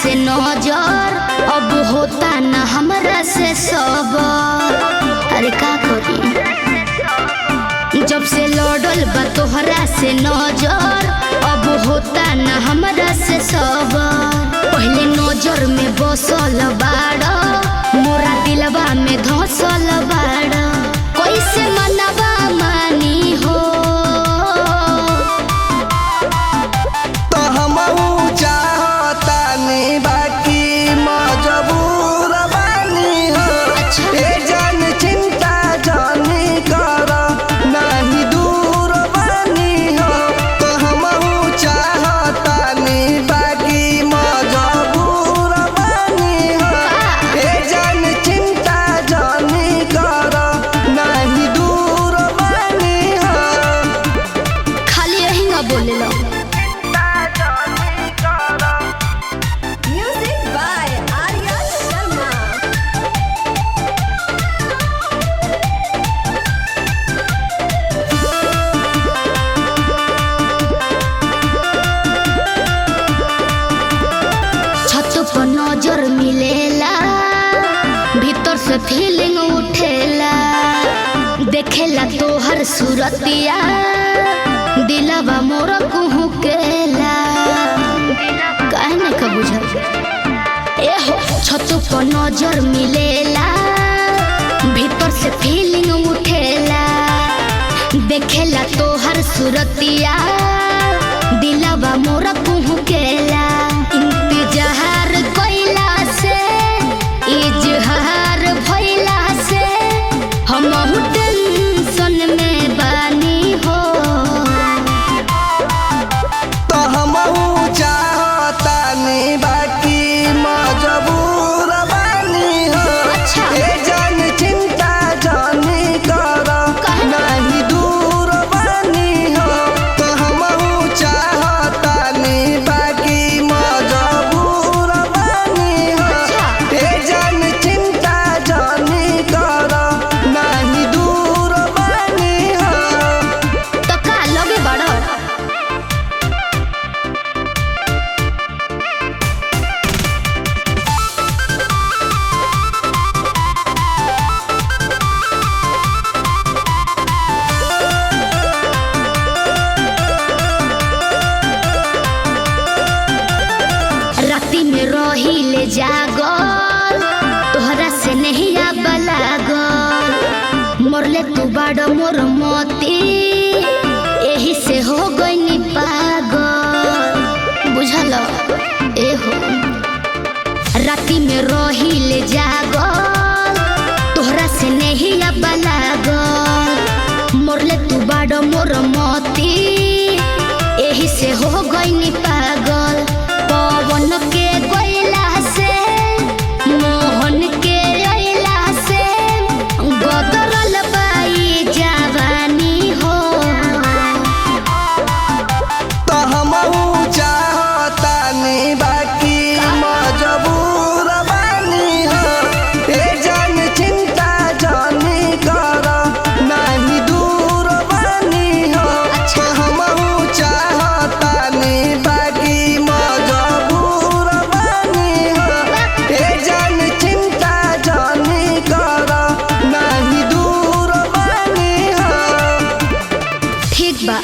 से नजर, अब होता न हमरा से सबर। अरे का करी जब से लड़ल बा तोहरा से नजर, अब होता न हमरा से सबर। पहले नजर में बसल बाड़ा, मोरा दिलवा में धसल बाड़ा, कैसे मनवा मानी हो। तो हमहू चाहतानी बाकी मजबूर बानी हो। ए जान चिंता जानी कर, नहीं दूर बानी हो। तो हमहू चाहतानी बाकी मजबूर बानी हो। ए जान चिंता जानी कर, नहीं दूर बानी हो। खाली यही ना बोले लो। Music by Arya Sharma. छत पर नजर मिलेला, भीतर से फीलिंग उठेला, देखेला तोहर सूरतिया, दिलवा मोर कुहुकेला। काहे नहीं का बुझल ए हो। छत पर नजर मिलेला, भीतर से फीलिंग उठेला, देखेला तोहर सूरतिया, दिलवा मोर कुहुकेला। इंतजार कइला से, इजहार भइला से, हमहू टेंशन में बानी हो। तो हमहू चाहतानी बाकी मजबूर बानी हो। ए जान चिंता जानी कर, नहीं दूर बानी हो। तो हमहू चाहतानी बाकी मजबूर बानी हो। ए जान चिंता जानी कर, नहीं दूर बानी हो। तो का लगे बड़ राती में रही ले जागल, तोहरा से नहीं आब लागल, मोरले तू बड़ मोर मोती, यही से हो गई पागल। बुझल ए हो। राती में रही ले जागल, तोहरा से नहीं आब लागल, मोरले तू बड़ मोर मोती, यही से हो गई पागल। पवन के गइला से, मोहन के अइला से, गदरल बाई जवानी हो। तो हमहू चाहतानी बाकी मजबूर बानी हो। ए जान चिंता जानी कर, नहीं दूर बानी हो। तो हमहू चाहतानी बाकी मजबूर बानी हो। ए जान चिंता जानी कर, नहीं दूर बानी हो। ठीक बा।